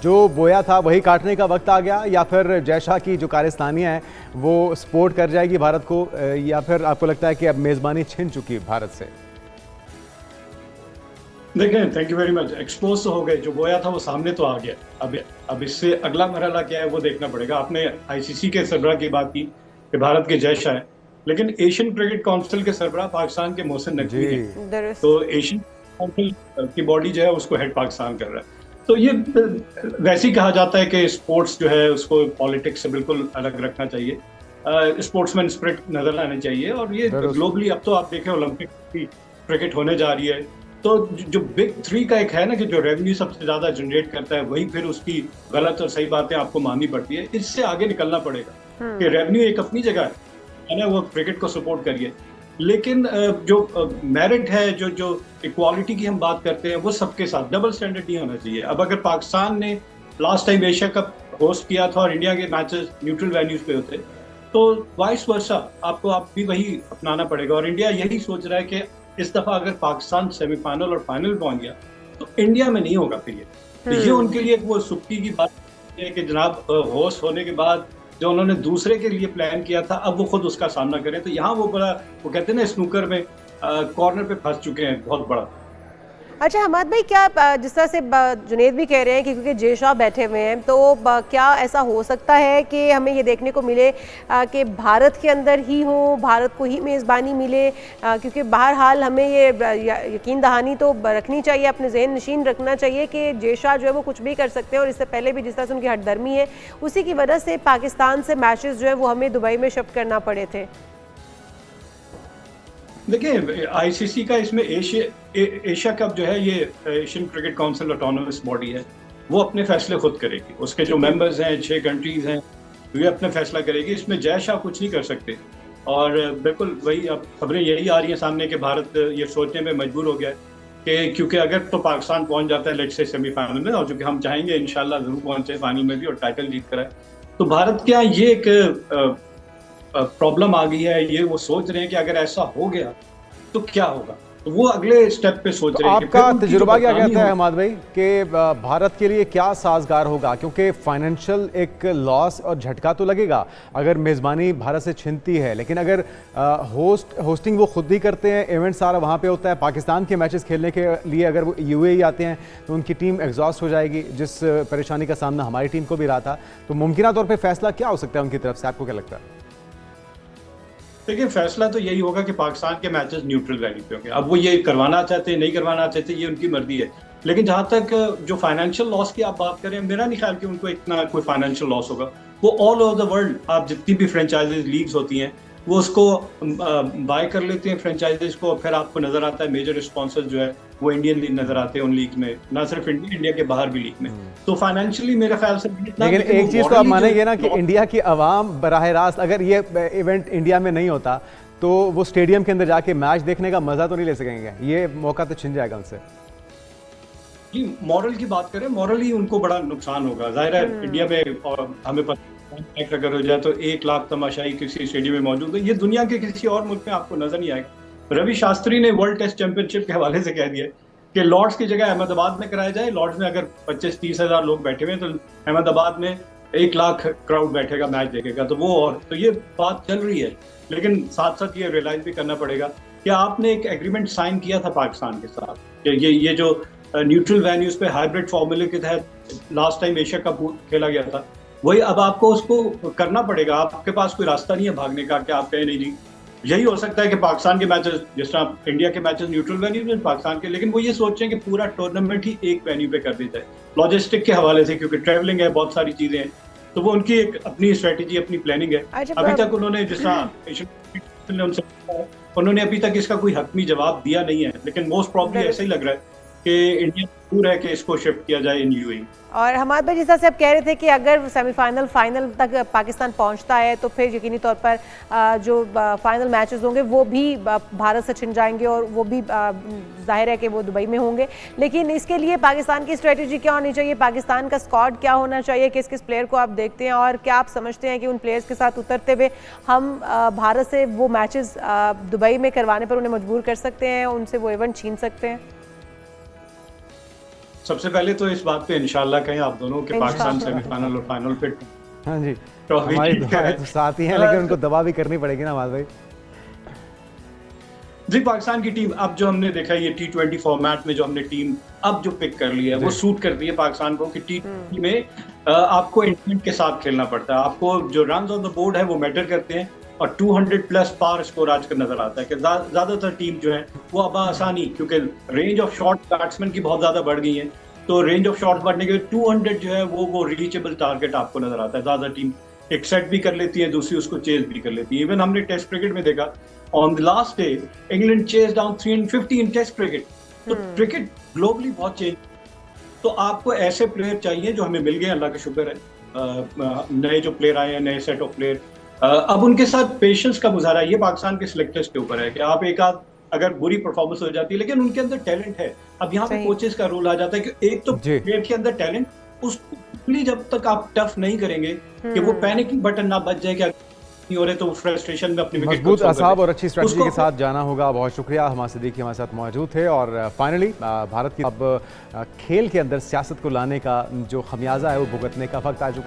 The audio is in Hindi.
जो बोया था वही काटने का वक्त आ गया, या फिर जय शाह की जो कारस्तानियाँ हैं वो सपोर्ट कर जाएगी भारत को, या फिर आपको लगता है कि अब मेज़बानी छिन चुकी भारत से? देखिए, thank you very much. Expose तो हो गए, जो बोया था वो सामने तो आ गया। अब इससे अगला मरहला क्या है वो देखना पड़ेगा। आपने आईसीसी के सरबराह की बात की कि भारत के जय शाह है, लेकिन एशियन क्रिकेट काउंसिल के सरबराह पाकिस्तान के मोहसिन नकवी हैं। तो एशियन काउंसिल की बॉडी जो है उसको हेड पाकिस्तान कर रहा है। तो ये वैसे ही कहा जाता है कि स्पोर्ट्स जो है उसको पॉलिटिक्स से बिल्कुल अलग रखना चाहिए, स्पोर्ट्समैन स्पिरिट नजर आनी चाहिए। और ये ग्लोबली अब तो आप देखें ओलंपिक की क्रिकेट होने जा रही है, तो जो बिग थ्री का एक है ना कि जो रेवेन्यू सबसे ज्यादा जनरेट करता है वही फिर उसकी गलत और सही बातें आपको माननी पड़ती है। इससे आगे निकलना पड़ेगा कि रेवेन्यू एक अपनी जगह है ना, वो क्रिकेट को सपोर्ट करिए, लेकिन जो मेरिट है, जो इक्वालिटी की हम बात करते हैं, वो सबके साथ डबल स्टैंडर्ड नहीं होना चाहिए। अब अगर पाकिस्तान ने last time Asia cup host किया था और इंडिया के मैचेस न्यूट्रल वेन्यूज पे होते, तो वाइस वर्सा आपको आप भी वही अपनाना पड़ेगा। और इंडिया यही सोच रहा है कि इस दफा अगर पाकिस्तान सेमीफाइनल और फाइनल पहुंच गया तो इंडिया में नहीं होगा फिर ये। तो ये उनके लिए एक वो सुक्की की बात है कि जनाब होस्ट होने के बाद जो उन्होंने दूसरे के लिए प्लान किया था अब वो खुद उसका सामना करें। तो यहाँ वो बड़ा, वो कहते हैं ना स्नूकर में कॉर्नर पे फंस चुके हैं बहुत बड़ा। अच्छा हमाद भाई, क्या जिस तरह से जुनेद भी कह रहे हैं कि क्योंकि जय शाह बैठे हुए हैं, तो क्या ऐसा हो सकता है कि हमें ये देखने को मिले कि भारत के अंदर ही हो, भारत को ही मेज़बानी मिले? क्योंकि बहरहाल हमें ये यकीन दहानी तो रखनी चाहिए, अपने जहन नशीन रखना चाहिए कि जय शाह जो है वो कुछ भी कर सकते हैं। और इससे पहले भी जिस तरह से उनकी हटदर्मी है, उसी की वजह से पाकिस्तान से मैचेस जो है वो हमें दुबई में शिफ्ट करना पड़े थे। देखिए, आईसीसी का इसमें एशिया कप जो है ये Asian cricket council autonomous body है, वो अपने फैसले खुद करेगी। उसके जो मेंबर्स हैं 6 कंट्रीज हैं, वे अपना फैसला करेगी। इसमें जय शाह कुछ नहीं कर सकते। और बिल्कुल वही अब खबरें यही आ रही हैं सामने कि भारत ये सोचने में मजबूर हो गया है कि क्योंकि अगर तो पाकिस्तान पहुंच जाता है लेट्स से सेमीफाइनल में, और जो कि हम चाहेंगे इंशाल्लाह जरूर पहुंचे फाइनल में भी और टाइटल जीत कर आए, तो भारत क्या ये एक प्रॉब्लम आ गई है। ये वो सोच रहे हैं कि अगर ऐसा हो गया तो क्या होगा, तो वो अगले स्टेप पे सोच रहे हैं। आपका तजुर्बा क्या कहता है हमाद भाई कि भारत के लिए क्या साजगार होगा? क्योंकि फाइनेंशियल एक लॉस और झटका तो लगेगा अगर मेज़बानी भारत से छिनती है, लेकिन अगर होस्टिंग वो खुद ही करते हैं, इवेंट सारा वहाँ पे होता है, पाकिस्तान के मैचेस खेलने के लिए अगर वो यूएई आते हैं तो उनकी टीम एग्जॉस्ट हो जाएगी, जिस परेशानी का सामना हमारी टीम को भी रहा था। तो मुमकिन तौर पर फैसला क्या हो सकता है उनकी तरफ से, आपको क्या लगता है? देखिए, फैसला तो यही होगा कि पाकिस्तान के मैचेस न्यूट्रल वेन्यू पे होंगे। अब वो ये करवाना चाहते हैं नहीं करवाना चाहते, ये उनकी मर्जी है। लेकिन जहां तक जो फाइनेंशियल लॉस की आप बात करें, मेरा नहीं ख्याल कि उनको इतना कोई फाइनेंशियल लॉस होगा। वो ऑल ओवर द वर्ल्ड आप जितनी भी फ्रेंचाइजीज लीग्स होती हैं वो उसको बाय कर लेते हैं फ्रेंचाइजीज को, और फिर आपको नजर आता है मेजर स्पॉन्सर्स जो है वो इंडियन लीग नजर आते हैं उन लीग में, ना सिर्फ इंडिया के बाहर भी लीग में। तो फाइनेंशियली मेरे ख्याल से, लेकिन एक चीज तो आप मानेंगे ना कि इंडिया की आवाम बराह रास्त अगर ये इवेंट इंडिया में नहीं होता तो वो स्टेडियम के अंदर जाके मैच देखने का मजा तो नहीं ले सकेंगे, ये मौका तो छिन जाएगा उनसे। जी, मॉरल की बात करें, मॉरली उनको बड़ा नुकसान होगा। जाहिर है इंडिया में, और हमें पता अगर हो जाए तो 1 लाख तमाशाई किसी स्टेडियम में मौजूद है, ये दुनिया के किसी और मुल्क में आपको नजर नहीं आएगा। रवि शास्त्री ने वर्ल्ड टेस्ट चैंपियनशिप के हवाले से कह दिया कि लॉर्ड्स की जगह अहमदाबाद में कराया जाए। लॉर्ड्स में अगर 25-30 हजार लोग बैठे हुए हैं तो अहमदाबाद में 1 लाख क्राउड बैठेगा, मैच देखेगा। तो वो, और तो ये बात चल रही है, लेकिन साथ साथ ये रियलाइज भी करना पड़ेगा कि आपने एक एग्रीमेंट साइन किया था पाकिस्तान के साथ कि ये जो न्यूट्रल वेन्यूज पे हाइब्रिड फॉर्मूले के तहत लास्ट टाइम एशिया कप खेला गया था, वही अब आपको उसको करना पड़ेगा। आपके पास कोई रास्ता नहीं है भागने का कि आप कहें नहीं जी। यही हो सकता है कि पाकिस्तान के मैचेस, जिस तरह इंडिया के मैचेस न्यूट्रल वेन्यू में पाकिस्तान के, लेकिन वो ये सोचें कि पूरा टूर्नामेंट ही एक वेन्यू पे कर देता है लॉजिस्टिक के हवाले से, क्योंकि ट्रैवलिंग है, बहुत सारी चीजें हैं। तो वो उनकी एक अपनी स्ट्रेटेजी, अपनी प्लानिंग है। अभी तक उन्होंने, जिस तरह उन्होंने अभी तक इसका कोई हतमी जवाब दिया नहीं है, लेकिन मोस्ट प्रॉब्ली ऐसा ही लग रहा है कि इंडिया दूर है कि इसको शिफ्ट किया जाए इन यूएई। और हमारे भाई, जिस तरह से आप कह रहे थे कि अगर सेमीफाइनल फाइनल तक पाकिस्तान पहुंचता है तो फिर यकीनी तौर पर जो फाइनल मैचेस होंगे वो भी भारत से छिन जाएंगे और वो भी जाहिर है कि वो दुबई में होंगे। लेकिन इसके लिए पाकिस्तान की स्ट्रेटजी क्या होनी चाहिए, पाकिस्तान का स्क्वाड क्या होना चाहिए, किस किस प्लेयर को आप देखते हैं, और क्या आप समझते हैं कि उन प्लेयर्स के साथ उतरते हुए हम भारत से वो मैचेस दुबई में करवाने पर उन्हें मजबूर कर सकते हैं, उनसे वो इवेंट छीन सकते हैं? सबसे पहले तो इस बात पे इंशाल्लाह कहें आप दोनों के पाकिस्तान इंशाल्लाह। सेमीफाइनल और फाइनल पे हाँ जी, ट्रॉफी हमारी जीत कर दुआएं आए। तो साथ ही हैं, लेकिन उनको दवा भी करनी पड़ेगी ना हमाद भाई। जी, पाकिस्तान की टीम अब जो हमने देखा ये T20 फॉर्मेट में जो हमने टीम अब जो पिक कर ली है वो जी। सूट करती है पाकिस्तान को कि T20 में आपको इंटेंट के साथ खेलना पड़ता है। आपको जो रन्स ऑन द बोर्ड है वो मैटर करते हैं और 200 प्लस पार स्कोर आजकल नजर आता है कि ज्यादातर टीम जो है वो अब आसानी, क्योंकि रेंज ऑफ शॉट बैट्समैन की बहुत ज्यादा बढ़ गई है, तो रेंज ऑफ शॉट बढ़ने के 200 जो है वो रीचेबल टारगेट आपको नजर आता है। ज्यादा टीम एक सेट भी कर लेती है, दूसरी उसको चेज भी कर लेती है। इवन हमने टेस्ट क्रिकेट में देखा on the last day England chase down 350 in test cricket. तो क्रिकेट ग्लोबली बहुत चेंज, तो आपको ऐसे प्लेयर चाहिए जो हमें मिल गए, अल्लाह का शुक्र है। नए जो प्लेयर आए हैं, नए सेट ऑफ प्लेयर, अब उनके साथ पेशेंस का मुजाहरा ये पाकिस्तान के सिलेक्टर्स के ऊपर है कि आप एक आध अगर बुरी परफॉर्मेंस हो जाती है लेकिन उनके अंदर टैलेंट है। अब यहाँ पे सही। कोचेस का रोल आ जाता है कि एक तो जी। प्लेयर के अंदर टैलेंट, उसको जब तक आप टफ नहीं करेंगे कि वो पैनिकिंग बटन ना बच जाए कि नहीं हो रहे तो फ्रस्ट्रेशन में अपनी विकेट मजबूत असाब और अच्छी स्ट्रेटजी उसको- के साथ जाना होगा। बहुत शुक्रिया, हमारे सिद्दीकी हमारे साथ मौजूद थे। और फाइनली भारत की अब खेल के अंदर सियासत को लाने का जो खमियाजा है वो भुगतने का वक्त आ चुका है।